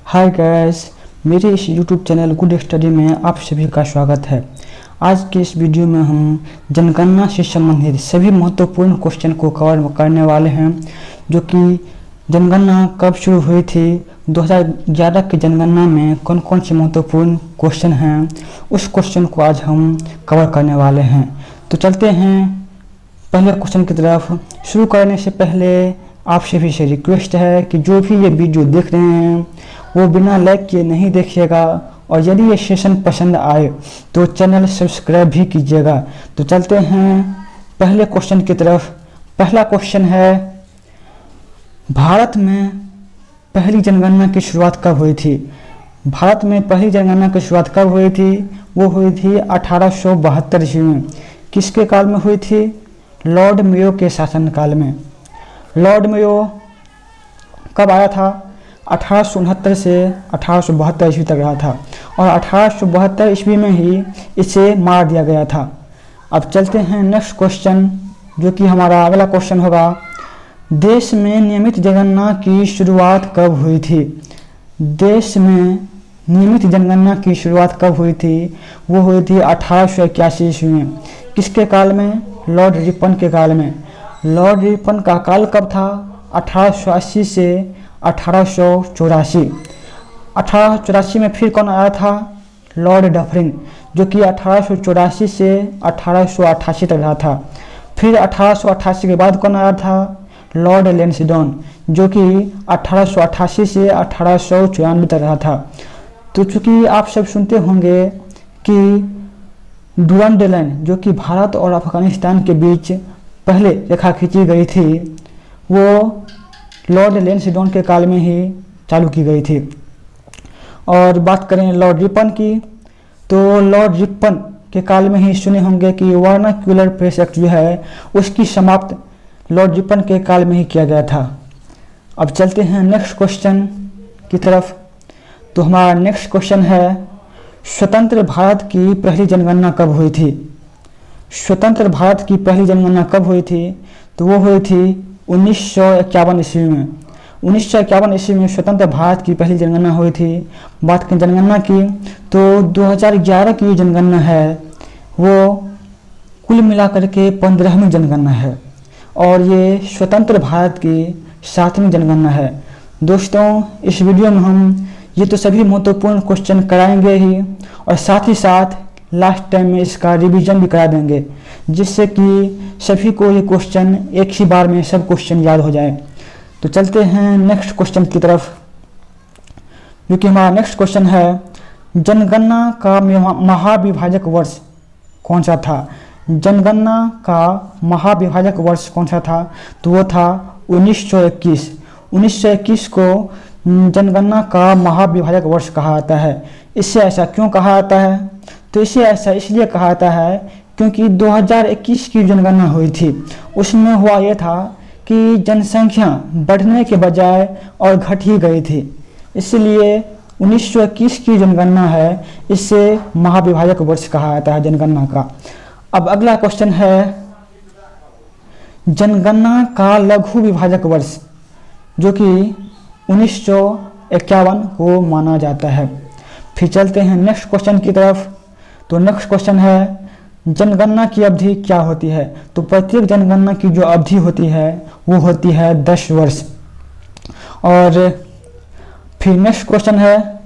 Hi guys, मेरे इस YouTube channel good study में आप सभी का स्वागत है। आज के इस वीडियो में हम जनगणना से संबंधित सभी महत्वपूर्ण क्वेश्चन को कवर करने वाले हैं, जो कि जनगणना कब शुरू हुई थी, 2011 की जनगणना में कौन कौन से महत्वपूर्ण क्वेश्चन हैं, उस क्वेश्चन को आज हम कवर करने वाले हैं। तो चलते हैं पहले क्वेश्चन की तरफ। शुरू करने से पहले आप सभी से रिक्वेस्ट है कि जो भी ये वीडियो देख रहे हैं वो बिना लाइक किए नहीं देखिएगा, और यदि ये सेशन पसंद आए तो चैनल सब्सक्राइब भी कीजिएगा। तो चलते हैं पहले क्वेश्चन की तरफ। पहला क्वेश्चन है, भारत में पहली जनगणना की शुरुआत कब हुई थी? भारत में पहली जनगणना की शुरुआत कब हुई थी? वो हुई थी 1872 ईस्वी में। किसके काल में हुई थी? लॉर्ड मेयो के शासनकाल में। लॉर्ड मेयो कब आया था? 1869 से 1872 ईस्वी तक रहा था, और 1872 ईस्वी में ही इसे मार दिया गया था। अब चलते हैं नेक्स्ट क्वेश्चन, जो कि हमारा अगला क्वेश्चन होगा। देश में नियमित जनगणना की शुरुआत कब हुई थी? देश में नियमित जनगणना की शुरुआत कब हुई थी? वो हुई थी 1881 ईस्वी में। किसके काल में? लॉर्ड रिपन के काल में। लॉर्ड रिपन का काल कब था? 1880 से 1884। 1884 में फिर कौन आया था? लॉर्ड डफरिन, जो कि 1884 से 1888 तक रहा था। फिर 1888 के बाद कौन आया था? लॉर्ड लैंसडौन, जो कि 1888 से 1894 तक रहा था। तो चूंकि आप सब सुनते होंगे कि डुरंड लाइन, जो कि भारत और अफगानिस्तान के बीच पहले रेखा खींची गई थी, वो लॉर्ड लैंसडौन के काल में ही चालू की गई थी। और बात करें लॉर्ड रिपन की, तो लॉर्ड रिपन के काल में ही सुने होंगे कि वर्नाक्यूलर प्रेस एक्ट जो है उसकी समाप्त लॉर्ड रिपन के काल में ही किया गया था। अब चलते हैं नेक्स्ट क्वेश्चन की तरफ। तो हमारा नेक्स्ट क्वेश्चन है, स्वतंत्र भारत की पहली जनगणना कब हुई थी? स्वतंत्र भारत की पहली जनगणना कब हुई थी? तो वो हुई थी 1951 ईस्वी में। 1951 ईस्वी में स्वतंत्र भारत की पहली जनगणना हुई थी। बात करें जनगणना की, तो 2011 की जनगणना है वो कुल मिलाकर के 15वीं जनगणना है, और ये स्वतंत्र भारत की 7वीं जनगणना है। दोस्तों, इस वीडियो में हम ये तो सभी महत्वपूर्ण क्वेश्चन कराएंगे ही, और साथ ही साथ लास्ट टाइम में इसका रिवीजन भी करा देंगे, जिससे कि सभी को ये क्वेश्चन एक ही बार में सब क्वेश्चन याद हो जाए। तो चलते हैं नेक्स्ट क्वेश्चन की तरफ, जो कि हमारा नेक्स्ट क्वेश्चन है, जनगणना का महाविभाजक वर्ष कौन सा था? जनगणना का महाविभाजक वर्ष कौन सा था? तो वो था 1921। 1921 को जनगणना का महाविभाजक वर्ष कहा जाता है। इससे ऐसा क्यों कहा जाता है? तो इसे ऐसा इसलिए कहा जाता है क्योंकि 2021 की जनगणना हुई थी, उसमें हुआ ये था कि जनसंख्या बढ़ने के बजाय और घट ही गई थी। इसलिए 1921 की जनगणना है, इससे महाविभाजक वर्ष कहा जाता है जनगणना का। अब अगला क्वेश्चन है, जनगणना का लघु विभाजक वर्ष, जो कि 1951 को माना जाता है। फिर चलते हैं नेक्स्ट क्वेश्चन की तरफ। तो नेक्स्ट क्वेश्चन है, जनगणना की अवधि क्या होती है? तो प्रत्येक जनगणना की जो अवधि होती है वो होती है 10 वर्ष। और फिर नेक्स्ट क्वेश्चन है,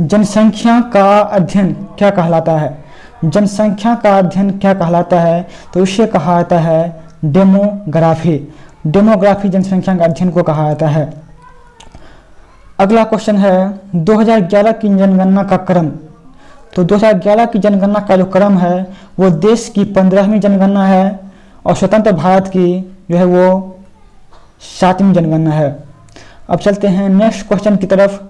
जनसंख्या का अध्ययन क्या कहलाता है? जनसंख्या का अध्ययन क्या कहलाता है? तो इसे कहा जाता है डेमोग्राफी। डेमोग्राफी जनसंख्या के अध्ययन को कहा जाता है। अगला क्वेश्चन है, 2011 की जनगणना का क्रम। तो 2011 की जनगणना का जो क्रम है वो देश की 15वीं जनगणना है, और स्वतंत्र भारत की जो है वो 7वीं जनगणना है। अब चलते हैं नेक्स्ट क्वेश्चन की तरफ,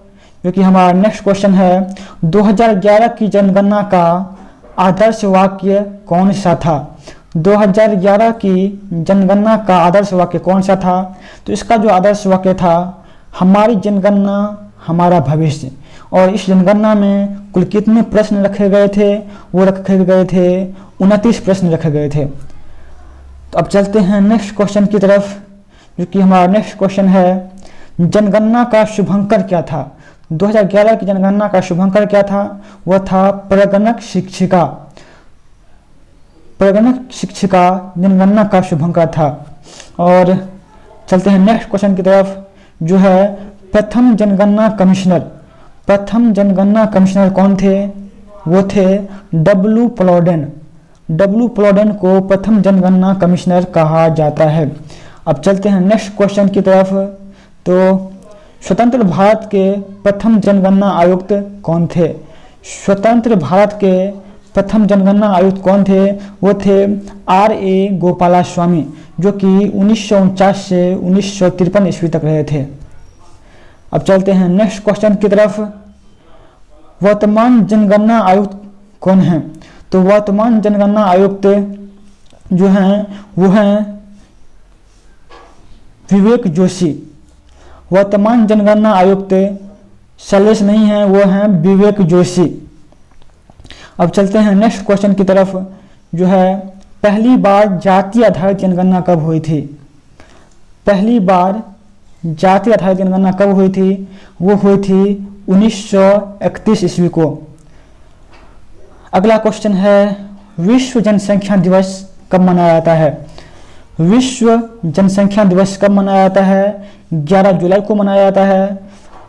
जो कि हमारा नेक्स्ट क्वेश्चन है, 2011 की जनगणना का आदर्श वाक्य कौन सा था? 2011 की जनगणना का आदर्श वाक्य कौन सा था? तो इसका जो आदर्श वाक्य था, हमारी जनगणना हमारा भविष्य। और इस जनगणना में कुल कितने प्रश्न रखे गए थे? वो रखे गए थे 29 प्रश्न रखे गए थे। तो अब चलते हैं नेक्स्ट क्वेश्चन की तरफ, जो कि हमारा नेक्स्ट क्वेश्चन है, जनगणना का शुभंकर क्या था? 2011 की जनगणना का शुभंकर क्या था? वह था प्रगणक शिक्षिका। प्रगणक शिक्षिका जनगणना का शुभंकर था। और चलते हैं नेक्स्ट क्वेश्चन की तरफ, जो है प्रथम जनगणना कमिश्नर। प्रथम जनगणना कमिश्नर कौन थे? वो थे डब्ल्यू प्लॉडेन। डब्ल्यू प्लॉडेन को प्रथम जनगणना कमिश्नर कहा जाता है। अब चलते हैं नेक्स्ट क्वेश्चन की तरफ। तो स्वतंत्र भारत के प्रथम जनगणना आयुक्त कौन थे? स्वतंत्र भारत के प्रथम जनगणना आयुक्त कौन थे? वो थे R.A. गोपालास्वामी, जो कि 1949 से 1953 ईस्वी तक रहे थे। अब चलते हैं नेक्स्ट क्वेश्चन की तरफ। वर्तमान जनगणना आयुक्त कौन है? तो वर्तमान जनगणना आयुक्त जो हैं वो हैं विवेक जोशी। वर्तमान जनगणना आयुक्त शैलेश नहीं है, वो हैं विवेक जोशी। अब चलते हैं नेक्स्ट क्वेश्चन की तरफ, जो है पहली बार जाति आधारित जनगणना कब हुई थी? पहली बार जाति आधारित जनगणना कब हुई थी? वो हुई थी 1931 ईस्वी को। अगला क्वेश्चन है विश्व जनसंख्या दिवस कब मनाया जाता है? विश्व जनसंख्या दिवस कब मनाया जाता है? 11 जुलाई को मनाया जाता है।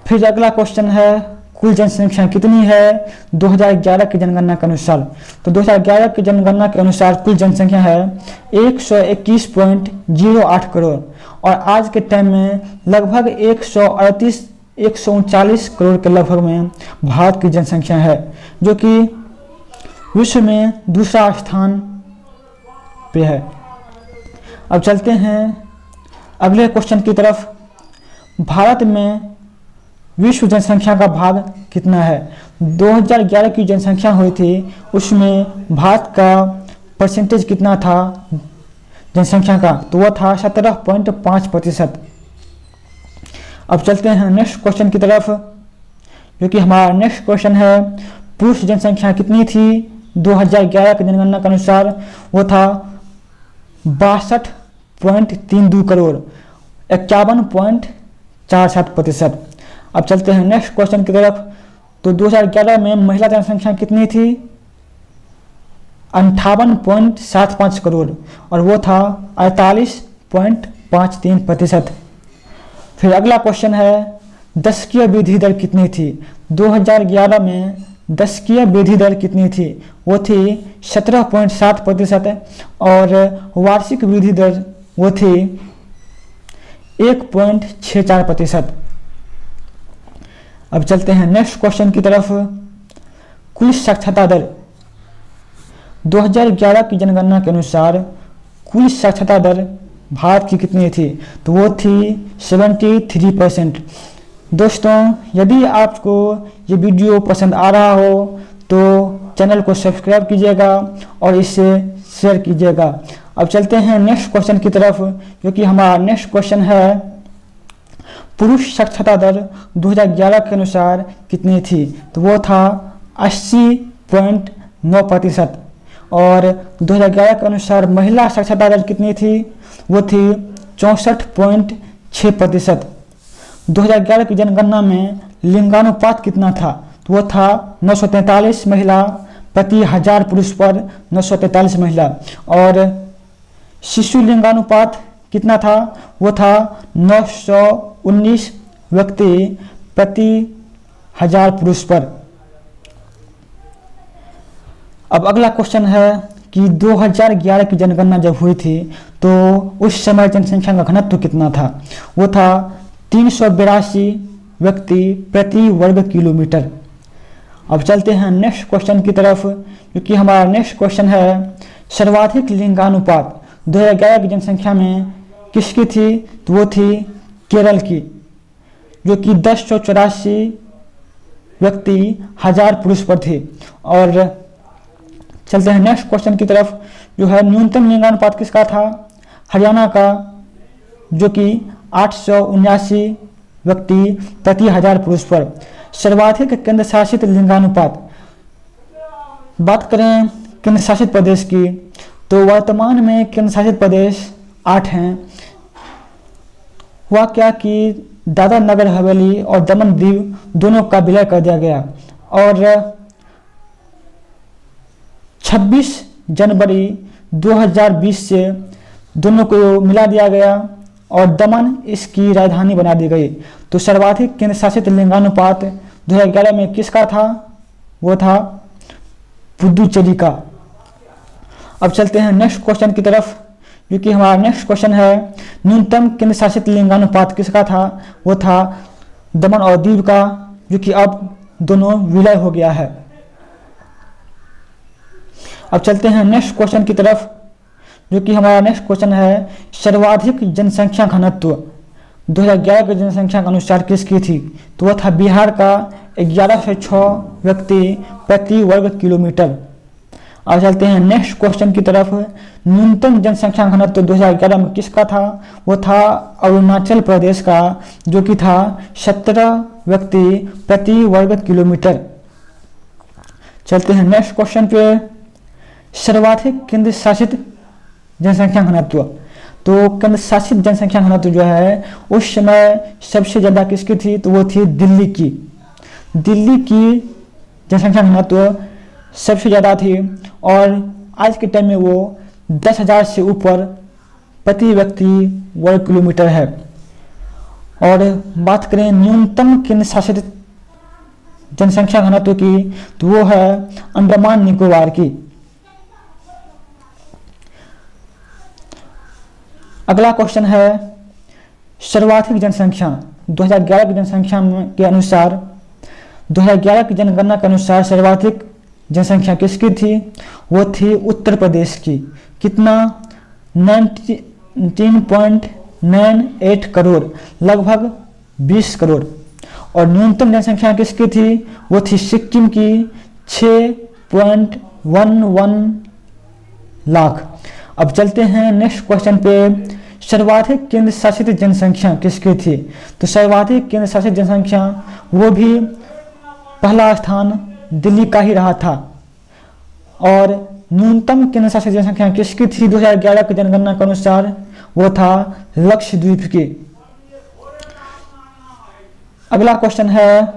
फिर अगला क्वेश्चन है कुल जनसंख्या कितनी है 2011 की जनगणना के अनुसार? तो 2011 की जनगणना के अनुसार कुल जनसंख्या है 121.08 करोड़, और आज के टाइम में लगभग 139 करोड़ के लगभग में भारत की जनसंख्या है, जो कि विश्व में दूसरा स्थान पे है। अब चलते हैं अगले क्वेश्चन की तरफ। भारत में विश्व जनसंख्या का भाग कितना है? 2011 की जनसंख्या हुई थी, उसमें भारत का परसेंटेज कितना था जनसंख्या का? तो वह था 17.5%। अब चलते हैं नेक्स्ट क्वेश्चन की तरफ, जो कि हमारा नेक्स्ट क्वेश्चन है पुरुष जनसंख्या कितनी थी 2011 की जनगणना के अनुसार? वो था 62.32 करोड़, 51.47%। अब चलते हैं नेक्स्ट क्वेश्चन की तरफ। तो 2011 में महिला जनसंख्या कितनी थी? 58.75 करोड़, और वो था 48.53%। फिर अगला क्वेश्चन है दशकीय वृद्धि दर कितनी थी? 2011 में दशकीय वृद्धि दर कितनी थी? वो थी 17.7%, और वार्षिक वृद्धि दर वो थी 1.64%। अब चलते हैं नेक्स्ट क्वेश्चन की तरफ। कुल साक्षरता दर 2011 की जनगणना के अनुसार कुल साक्षरता दर भारत की कितनी थी? तो वो थी 73%। दोस्तों, यदि आपको ये वीडियो पसंद आ रहा हो तो चैनल को सब्सक्राइब कीजिएगा और इसे शेयर कीजिएगा। अब चलते हैं नेक्स्ट क्वेश्चन की तरफ, जो कि हमारा नेक्स्ट क्वेश्चन है पुरुष साक्षरता दर 2011 के अनुसार कितनी थी? तो वो था 80.9%, और 2011 के अनुसार महिला साक्षरता दर कितनी थी? वो थी 64.6%। 2011 की जनगणना में लिंगानुपात कितना था? तो वो था 943 महिला प्रति 1000 पुरुष पर 943 महिला, और शिशु लिंगानुपात कितना था? वो था 919 व्यक्ति प्रति 1000 पुरुष पर। अब अगला क्वेश्चन है कि 2011 की जनगणना जब हुई थी तो उस समय जनसंख्या का घनत्व कितना था? वो था 382 व्यक्ति प्रति वर्ग किलोमीटर। अब चलते हैं नेक्स्ट क्वेश्चन की तरफ, क्योंकि हमारा नेक्स्ट क्वेश्चन है सर्वाधिक लिंगानुपात 2011 की जनसंख्या में किसकी थी? तो वो थी केरल की, जो कि 1084 व्यक्ति 1000 पुरुष पर थे। और चलते हैं नेक्स्ट क्वेश्चन की तरफ, जो है न्यूनतम लिंगानुपात किसका था? हरियाणा का, जो कि 879 व्यक्ति प्रति 1000 पुरुष पर। सर्वाधिक केंद्र शासित लिंगानुपात, बात करें केंद्र शासित प्रदेश की, तो वर्तमान में केंद्र शासित प्रदेश 8 हैं। हुआ क्या कि दादर नगर हवेली और दमन दीव दोनों का विलय कर दिया गया। और 26 जनवरी 2020 से दोनों को मिला दिया गया और दमन इसकी राजधानी बना दी गई। तो सर्वाधिक केंद्र शासित लिंगानुपात 2011 में किसका था? वो था पुदुचेरी का। अब चलते हैं नेक्स्ट क्वेश्चन की तरफ, जो कि हमारा नेक्स्ट क्वेश्चन है, न्यूनतम केंद्र शासित लिंगानुपात किसका था? वो था दमन और दीव का, जो कि अब दोनों विलय हो गया है। अब चलते हैं नेक्स्ट क्वेश्चन की तरफ, जो कि हमारा नेक्स्ट क्वेश्चन है, सर्वाधिक जनसंख्या घनत्व 2011 के जनसंख्या के अनुसार किसकी थी? तो वह था बिहार का 1106 व्यक्ति प्रति वर्ग किलोमीटर। और चलते हैं नेक्स्ट क्वेश्चन की तरफ, न्यूनतम जनसंख्या घनत्व 2011 में किसका था? वो था अरुणाचल प्रदेश का, जो कि था 17 व्यक्ति प्रति वर्ग किलोमीटर। चलते हैं नेक्स्ट क्वेश्चन पे, सर्वाधिक केंद्र शासित जनसंख्या घनत्व। तो केंद्र शासित जनसंख्या घनत्व जो है उस समय सबसे ज़्यादा किसकी थी? तो वो थी दिल्ली की। दिल्ली की जनसंख्या घनत्व सबसे ज़्यादा थी और आज के टाइम में वो 10,000 से ऊपर प्रति व्यक्ति वर्ग किलोमीटर है। और बात करें न्यूनतम केंद्र शासित जनसंख्या घनत्व की, तो वो है अंडमान निकोबार की। अगला क्वेश्चन है, सर्वाधिक जनसंख्या 2011 की जनसंख्या के अनुसार, 2011 की जनगणना के अनुसार सर्वाधिक जनसंख्या किसकी थी? वो थी उत्तर प्रदेश की। कितना? 19.98 करोड़, लगभग 20 करोड़। और न्यूनतम जनसंख्या किसकी थी? वो थी सिक्किम की 6.11 लाख। अब चलते हैं नेक्स्ट क्वेश्चन पे, सर्वाधिक केंद्र शासित जनसंख्या किसकी थी? तो सर्वाधिक केंद्र शासित जनसंख्या वो भी पहला स्थान दिल्ली का ही रहा था। और न्यूनतम केंद्र शासित जनसंख्या किसकी थी 2011 की जनगणना के अनुसार? वो था लक्षद्वीप की। अगला क्वेश्चन है,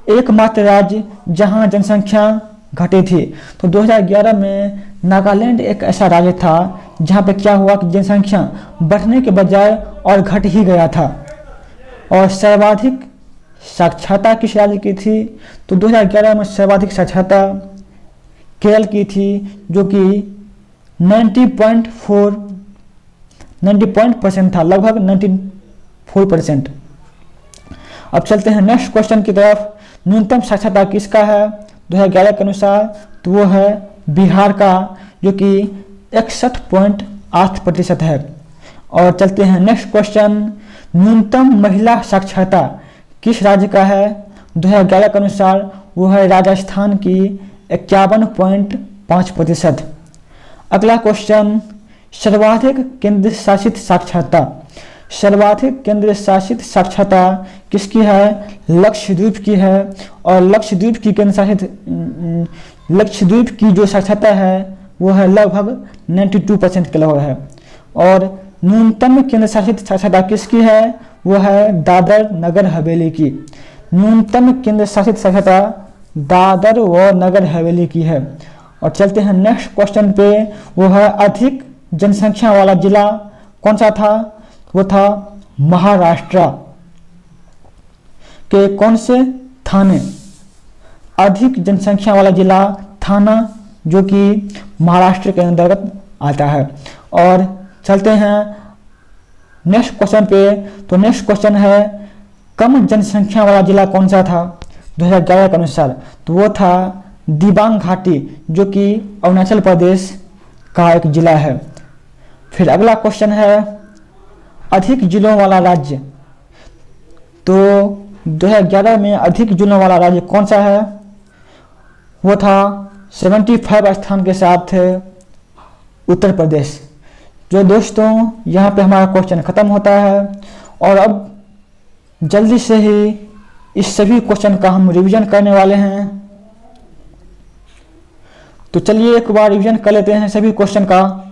एकमात्र राज्य जहां जनसंख्या घटी थी। तो 2011 में नागालैंड एक ऐसा राज्य था जहां पे क्या हुआ कि जनसंख्या बढ़ने के बजाय और घट ही गया था। और सर्वाधिक साक्षरता किस राज्य की थी? तो 2011 में सर्वाधिक साक्षरता केरल की थी, जो कि 90% था, लगभग 94%। अब चलते हैं नेक्स्ट क्वेश्चन की तरफ, न्यूनतम साक्षरता किसका है 2011 के अनुसार? तो वो है बिहार का, जो कि 61.8% है। और चलते हैं नेक्स्ट क्वेश्चन, न्यूनतम महिला साक्षरता किस राज्य का है 2011 के अनुसार? वो है राजस्थान की 51.5%। अगला क्वेश्चन, सर्वाधिक केंद्र शासित साक्षरता। सर्वाधिक केंद्र शासित साक्षरता किसकी है? लक्षद्वीप की है। और लक्षद्वीप की जो साक्षरता है वो है लगभग 92% के लगभग है। और न्यूनतम केंद्र शासित साक्षरता किसकी है? वो है दादर नगर हवेली की। न्यूनतम केंद्र शासित साक्षरता दादर व नगर हवेली की है। और चलते हैं नेक्स्ट क्वेश्चन पे, वो है अधिक जनसंख्या वाला जिला कौन सा था? वो था महाराष्ट्र के कौन से थाने? अधिक जनसंख्या वाला जिला थाना, जो कि महाराष्ट्र के अंतर्गत आता है। और चलते हैं नेक्स्ट क्वेश्चन पे, तो नेक्स्ट क्वेश्चन है, कम जनसंख्या वाला जिला कौन सा था 2011 के अनुसार? तो वो था दिबांग घाटी, जो कि अरुणाचल प्रदेश का एक जिला है। फिर अगला क्वेश्चन है, अधिक जिलों वाला राज्य। तो 2011 में अधिक जिलों वाला राज्य कौन सा है? वो था 75 स्थान के साथ उत्तर प्रदेश। जो दोस्तों यहाँ पे हमारा क्वेश्चन ख़त्म होता है और अब जल्दी से ही इस सभी क्वेश्चन का हम रिवीजन करने वाले हैं। तो चलिए एक बार रिवीजन कर लेते हैं सभी क्वेश्चन का।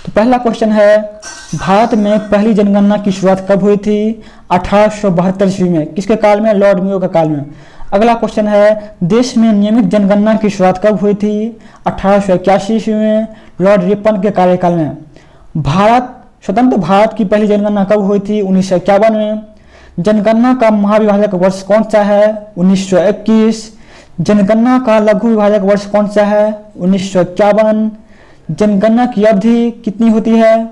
तो पहला क्वेश्चन है, भारत में पहली जनगणना की शुरुआत कब हुई थी? 1872 ईस्वी में। किसके काल में? लॉर्ड मेयो के काल में। अगला क्वेश्चन है, देश में नियमित जनगणना की शुरुआत कब हुई थी? 1881 ईस्वी में, लॉर्ड रिपन के कार्यकाल में। स्वतंत्र भारत की पहली जनगणना कब हुई थी? 1951 में। जनगणना का महाविभाजक वर्ष कौन सा है? 1921। जनगणना का लघु विभाजक वर्ष कौन सा है? 1951। जनगणना की अवधि कितनी होती है?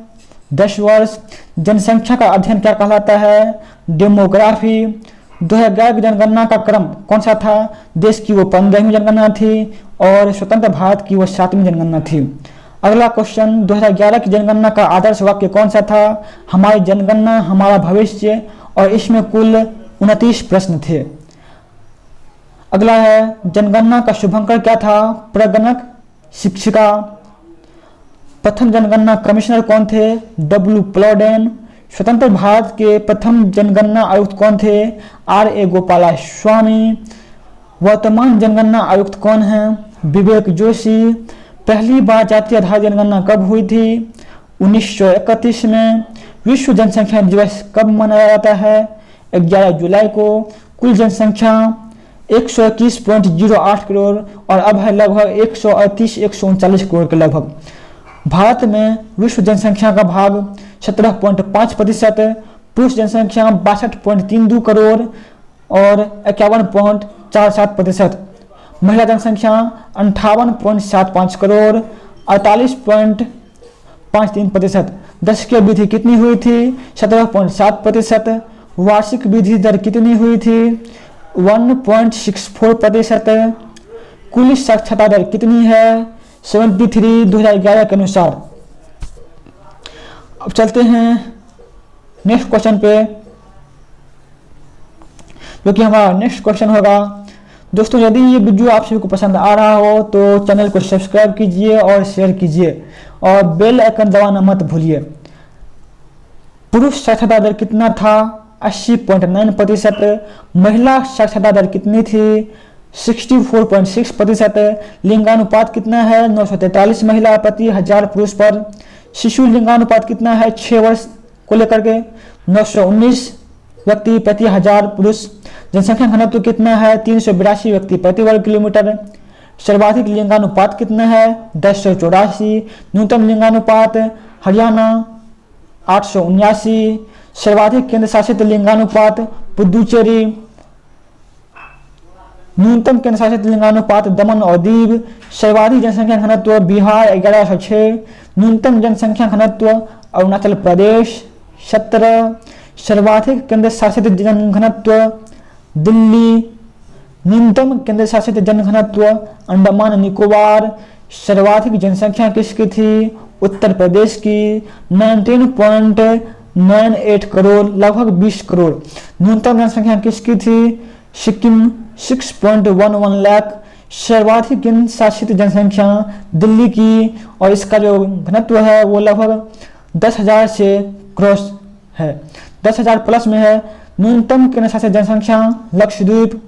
10 वर्ष। जनसंख्या का अध्ययन क्या कहलाता है? डेमोग्राफी। 2011 की जनगणना का क्रम कौन सा था? देश की वो 15वीं जनगणना थी और स्वतंत्र भारत की वो 7वीं जनगणना थी। अगला क्वेश्चन, 2011 की जनगणना का आदर्श वाक्य कौन सा था? हमारी जनगणना हमारा भविष्य। और इसमें कुल 29 प्रश्न थे। अगला है, जनगणना का शुभंकर क्या था? प्रगणक शिक्षिका। प्रथम जनगणना कमिश्नर कौन थे? डब्ल्यू प्लॉडेन। स्वतंत्र भारत के प्रथम जनगणना आयुक्त कौन थे? R.A. गोपालास्वामी। वर्तमान जनगणना आयुक्त कौन है? विवेक जोशी। पहली बार जातीय आधार जनगणना कब हुई थी? 1931 में। विश्व जनसंख्या दिवस कब मनाया जाता है? 11 जुलाई को। कुल जनसंख्या 121.08 करोड़ और अब है लगभग 138-139 करोड़ के लगभग। भारत में विश्व जनसंख्या का भाग 17.5%, पुरुष जनसंख्या 62.32 करोड़ और 51.47%, महिला जनसंख्या 58.75 करोड़ 48.53%। दशकीय वृद्धि कितनी हुई थी? 17.7%। वार्षिक वृद्धि दर कितनी हुई थी? 1.64%। कुल साक्षरता दर कितनी है? 73 2011 के अनुसार। अब चलते हैं नेक्स्ट क्वेश्चन पे, जो कि हमारा नेक्स्ट क्वेश्चन होगा। दोस्तों, यदि ये वीडियो आप सभी को पसंद आ रहा हो तो चैनल को सब्सक्राइब कीजिए और शेयर कीजिए और बेल आइकन दबाना मत भूलिए। पुरुष साक्षरता दर कितना था? 80.9%। महिला साक्षरता दर कितनी थी? 64.6%। लिंगानुपात कितना है? 943 महिला प्रति 1000 पुरुष पर। शिशु लिंगानुपात कितना है 6 वर्ष को लेकर के? 919 व्यक्ति प्रति 1000 पुरुष। जनसंख्या घनत्व कितना है? 382 व्यक्ति प्रति वर्ग किलोमीटर। सर्वाधिक लिंगानुपात कितना है? 1084। न्यूनतम लिंगानुपात हरियाणा 879। सर्वाधिक केंद्र शासित लिंगानुपात पुदुचेरी। न्यूनतम केंद्र शासित लिंगानुपात दमन और दीव। सर्वाधिक जनसंख्या घनत्व बिहार 1106। न्यूनतम जनसंख्या घनत्व अरुणाचल प्रदेश 17। सर्वाधिक केंद्र शासित जनघनत्व दिल्ली। न्यूनतम केंद्र शासित जनघनत्व अंडमान निकोबार। सर्वाधिक जनसंख्या किसकी थी? उत्तर प्रदेश की 19.98 करोड़, लगभग 20 करोड़। न्यूनतम जनसंख्या किसकी थी? सिक्किम 6.11 लाख। सर्वाधिक केंद्र शासित जनसंख्या दिल्ली की और इसका जो घनत्व है वो लगभग 10,000 से क्रॉस है, 10,000 प्लस में है। न्यूनतम केंद्र शासित जनसंख्या लक्षद्वीप।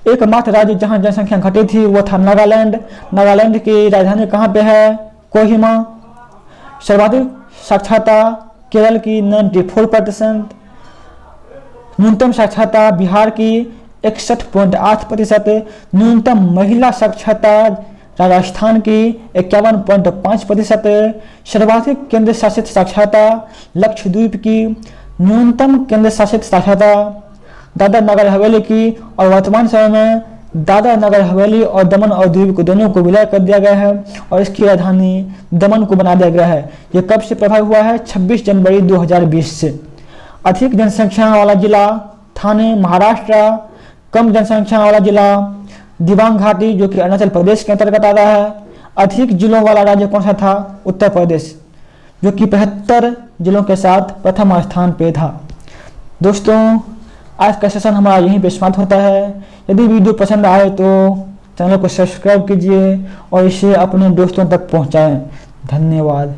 एकमात्र राज्य जहां जनसंख्या घटी थी वो था नागालैंड। नागालैंड की राजधानी कहाँ पे है? कोहिमा। सर्वाधिक साक्षरता केरल की 94%। न्यूनतम साक्षरता बिहार की 61.8%। न्यूनतम महिला साक्षरता राजस्थान की 51.5%। सर्वाधिक केंद्र शासित साक्षरता लक्षद्वीप की। न्यूनतम केंद्र शासित साक्षरता दादरा नगर हवेली की। और वर्तमान समय में दादरा नगर हवेली और दमन और दीव को दोनों को विलय कर दिया गया है और इसकी राजधानी दमन को बना दिया गया है। यह कब से प्रभावी हुआ है? 26 जनवरी 2020 से। अधिक जनसंख्या वाला जिला थाने महाराष्ट्र। कम जनसंख्या वाला जिला दिबांग घाटी जो कि अरुणाचल प्रदेश के अंतर्गत आता है। अधिक जिलों वाला राज्य कौन सा था? उत्तर प्रदेश, जो कि 75 जिलों के साथ प्रथम स्थान पे था। दोस्तों, आज का सेशन हमारा यहीं पे समाप्त होता है। यदि वीडियो पसंद आए तो चैनल को सब्सक्राइब कीजिए और इसे अपने दोस्तों तक पहुंचाएं। धन्यवाद।